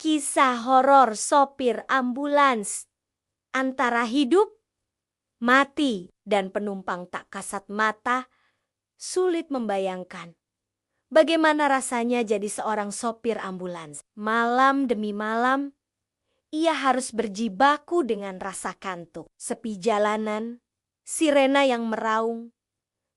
Kisah horor sopir ambulans. Antara hidup, mati, dan penumpang tak kasat mata, sulit membayangkan bagaimana rasanya jadi seorang sopir ambulans. Malam demi malam, ia harus berjibaku dengan rasa kantuk, sepi jalanan, sirena yang meraung,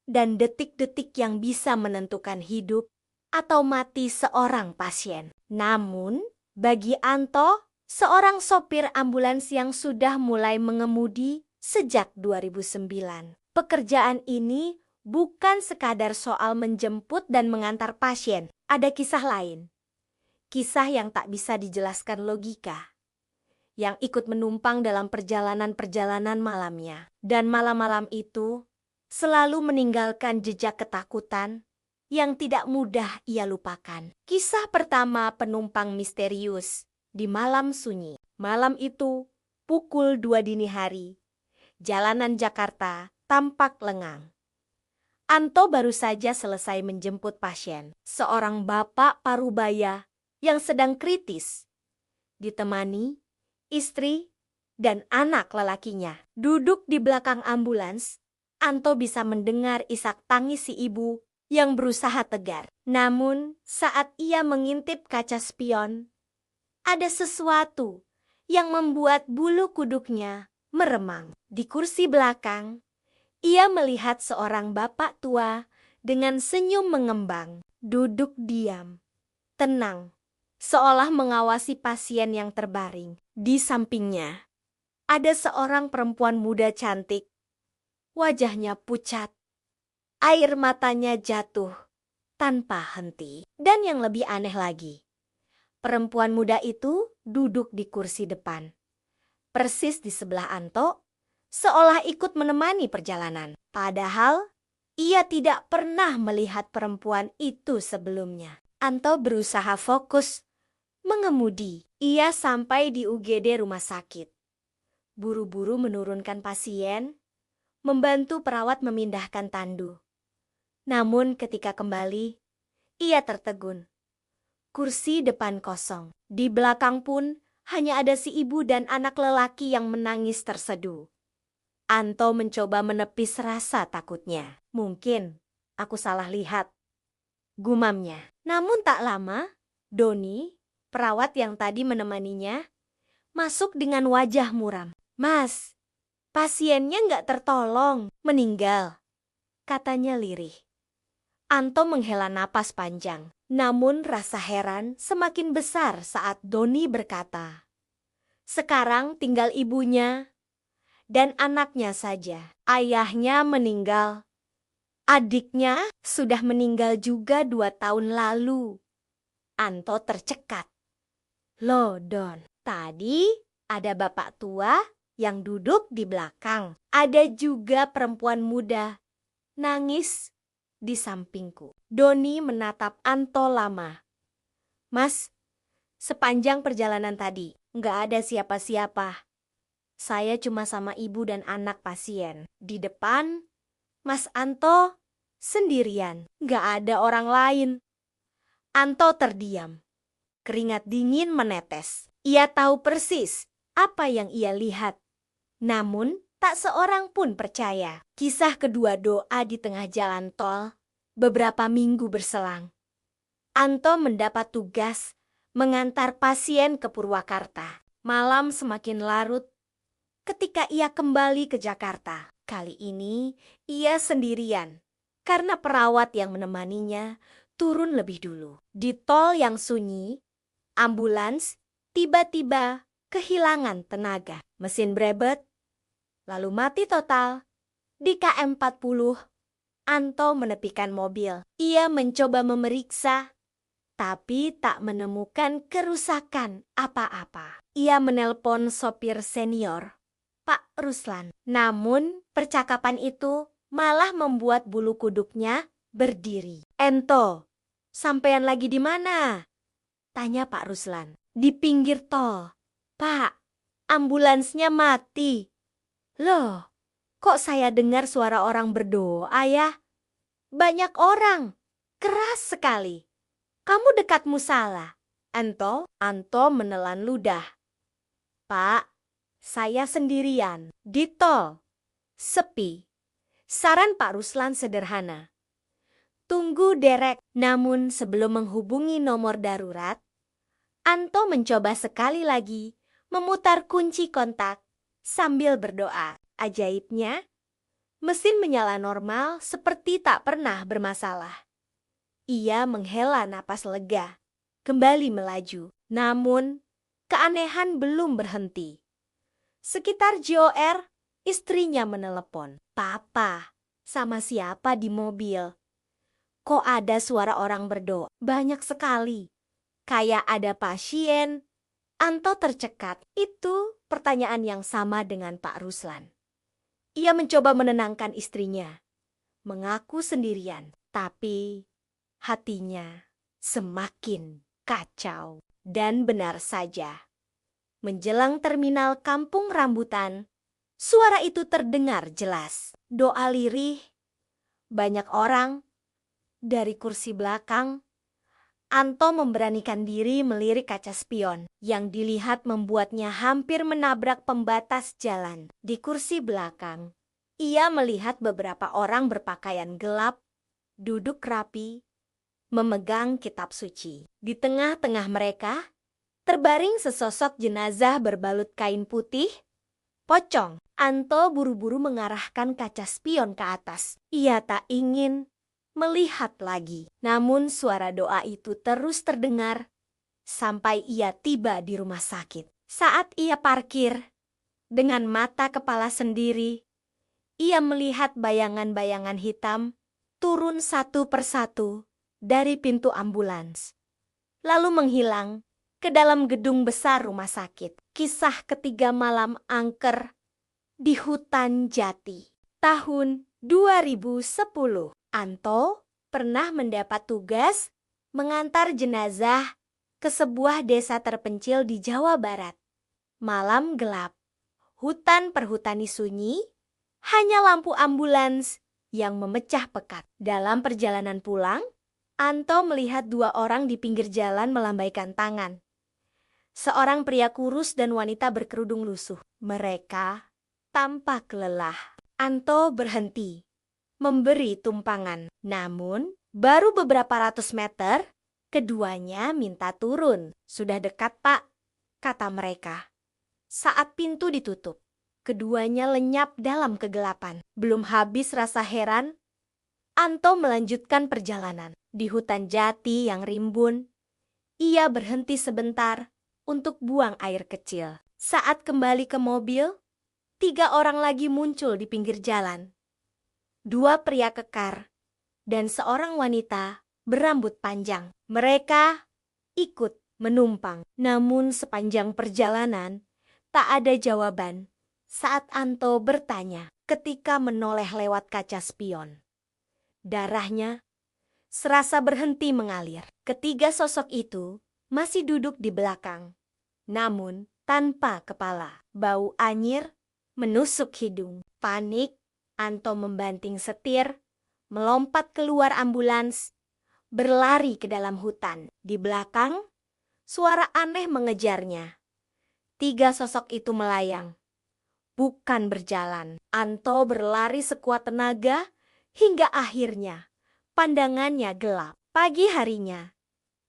dan detik-detik yang bisa menentukan hidup atau mati seorang pasien. Namun, bagi Anto, seorang sopir ambulans yang sudah mulai mengemudi sejak 2009, pekerjaan ini bukan sekadar soal menjemput dan mengantar pasien. Ada kisah lain. Kisah yang tak bisa dijelaskan logika, yang ikut menumpang dalam perjalanan-perjalanan malamnya. Dan malam-malam itu selalu meninggalkan jejak ketakutan yang tidak mudah ia lupakan. Kisah pertama, penumpang misterius di malam sunyi. Malam itu, pukul 2 dini hari, jalanan Jakarta tampak lengang. Anto baru saja selesai menjemput pasien, seorang bapak parubaya yang sedang kritis, ditemani istri dan anak lelakinya. Duduk di belakang ambulans, Anto bisa mendengar isak tangis si ibu yang berusaha tegar. Namun, saat ia mengintip kaca spion, ada sesuatu yang membuat bulu kuduknya meremang. Di kursi belakang, ia melihat seorang bapak tua dengan senyum mengembang, duduk diam, tenang, seolah mengawasi pasien yang terbaring. Di sampingnya, ada seorang perempuan muda cantik, wajahnya pucat, air matanya jatuh tanpa henti. Dan yang lebih aneh lagi, perempuan muda itu duduk di kursi depan, persis di sebelah Anto, seolah ikut menemani perjalanan. Padahal, ia tidak pernah melihat perempuan itu sebelumnya. Anto berusaha fokus mengemudi. Ia sampai di UGD rumah sakit. Buru-buru menurunkan pasien, membantu perawat memindahkan tandu. Namun ketika kembali, ia tertegun. Kursi depan kosong. Di belakang pun hanya ada si ibu dan anak lelaki yang menangis terseduh. Anto mencoba menepis rasa takutnya. Mungkin aku salah lihat, gumamnya. Namun tak lama, Doni, perawat yang tadi menemaninya, masuk dengan wajah muram. "Mas, pasiennya nggak tertolong, meninggal," katanya lirih. Anto menghela napas panjang. Namun rasa heran semakin besar saat Doni berkata, "Sekarang tinggal ibunya dan anaknya saja. Ayahnya meninggal. Adiknya sudah meninggal juga 2 tahun lalu." Anto tercekat. "Loh Don, tadi ada bapak tua yang duduk di belakang. Ada juga perempuan muda nangis di sampingku." Doni menatap Anto lama. "Mas, sepanjang perjalanan tadi nggak ada siapa-siapa. Saya cuma sama ibu dan anak pasien. Di depan, Mas Anto sendirian, nggak ada orang lain." Anto terdiam. Keringat dingin menetes. Ia tahu persis apa yang ia lihat. Namun, tak seorang pun percaya. Kisah kedua doa di tengah jalan tol. Beberapa minggu berselang, Anto mendapat tugas mengantar pasien ke Purwakarta. Malam semakin larut ketika ia kembali ke Jakarta. Kali ini ia sendirian karena perawat yang menemaninya turun lebih dulu. Di tol yang sunyi, ambulans tiba-tiba kehilangan tenaga. Mesin berebet, lalu mati total. Di KM 40, Anto menepikan mobil. Ia mencoba memeriksa, tapi tak menemukan kerusakan apa-apa. Ia menelpon sopir senior, Pak Ruslan. Namun, percakapan itu malah membuat bulu kuduknya berdiri. "Ento, sampean lagi di mana?" tanya Pak Ruslan. "Di pinggir tol." "Pak, ambulansnya mati." "Loh, kok saya dengar suara orang berdoa ya?" "Banyak orang, keras sekali." "Kamu dekat musala?" Anto menelan ludah. Pak, saya sendirian. Di tol. Sepi. Saran Pak Ruslan sederhana. Tunggu derek. Namun sebelum menghubungi nomor darurat, Anto mencoba sekali lagi memutar kunci kontak sambil berdoa. Ajaibnya, mesin menyala normal seperti tak pernah bermasalah. Ia menghela napas lega, kembali melaju. Namun, keanehan belum berhenti. Sekitar JOR, istrinya menelepon. Papa, sama siapa di mobil? Kok ada suara orang berdoa? Banyak sekali. Kayak ada pasien. Anto tercekat. Itu pertanyaan yang sama dengan Pak Ruslan. Ia mencoba menenangkan istrinya. Mengaku sendirian. Tapi hatinya semakin kacau. Dan benar saja. Menjelang terminal Kampung Rambutan, suara itu terdengar jelas. Doa lirih. Banyak orang. Dari kursi belakang, Anto memberanikan diri melirik kaca spion yang dilihat membuatnya hampir menabrak pembatas jalan. Di kursi belakang, ia melihat beberapa orang berpakaian gelap, duduk rapi, memegang kitab suci. Di tengah-tengah mereka, terbaring sesosok jenazah berbalut kain putih, pocong. Anto buru-buru mengarahkan kaca spion ke atas. Ia tak ingin melihat lagi. Namun suara doa itu terus terdengar sampai ia tiba di rumah sakit. Saat ia parkir, dengan mata kepala sendiri, ia melihat bayangan-bayangan hitam turun satu persatu dari pintu ambulans, lalu menghilang ke dalam gedung besar rumah sakit. Kisah ketiga malam angker di hutan jati. Tahun 2010. Anto pernah mendapat tugas mengantar jenazah ke sebuah desa terpencil di Jawa Barat. Malam gelap, hutan perhutani sunyi, hanya lampu ambulans yang memecah pekat. Dalam perjalanan pulang, Anto melihat dua orang di pinggir jalan melambaikan tangan. Seorang pria kurus dan wanita berkerudung lusuh. Mereka tampak lelah. Anto berhenti memberi tumpangan. Namun, baru beberapa ratus meter, keduanya minta turun. Sudah dekat, Pak, kata mereka. Saat pintu ditutup, keduanya lenyap dalam kegelapan. Belum habis rasa heran, Anto melanjutkan perjalanan. Di hutan jati yang rimbun, ia berhenti sebentar untuk buang air kecil. Saat kembali ke mobil, 3 orang lagi muncul di pinggir jalan. 2 pria kekar dan seorang wanita berambut panjang. Mereka ikut menumpang. Namun sepanjang perjalanan tak ada jawaban saat Anto bertanya ketika menoleh lewat kaca spion. Darahnya serasa berhenti mengalir. Ketiga sosok itu masih duduk di belakang, namun tanpa kepala. Bau anyir menusuk hidung. Panik, Anto membanting setir, melompat keluar ambulans, berlari ke dalam hutan. Di belakang, suara aneh mengejarnya. 3 sosok itu melayang, bukan berjalan. Anto berlari sekuat tenaga hingga akhirnya pandangannya gelap. Pagi harinya,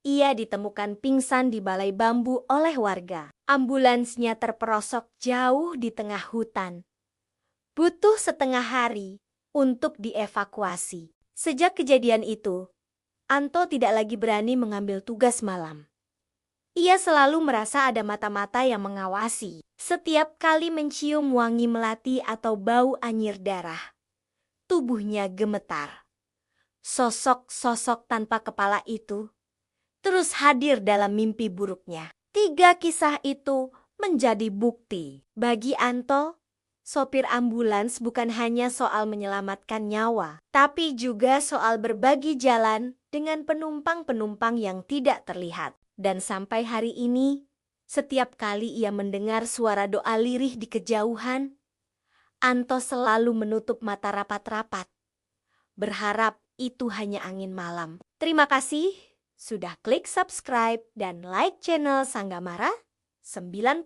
ia ditemukan pingsan di balai bambu oleh warga. Ambulansnya terperosok jauh di tengah hutan. Butuh setengah hari untuk dievakuasi. Sejak kejadian itu, Anto tidak lagi berani mengambil tugas malam. Ia selalu merasa ada mata-mata yang mengawasi. Setiap kali mencium wangi melati atau bau anyir darah, tubuhnya gemetar. Sosok-sosok tanpa kepala itu terus hadir dalam mimpi buruknya. 3 kisah itu menjadi bukti. Bagi Anto, sopir ambulans bukan hanya soal menyelamatkan nyawa, tapi juga soal berbagi jalan dengan penumpang-penumpang yang tidak terlihat. Dan sampai hari ini, setiap kali ia mendengar suara doa lirih di kejauhan, Anto selalu menutup mata rapat-rapat, berharap itu hanya angin malam. Terima kasih Sudah klik subscribe dan like channel Sanggamara 99.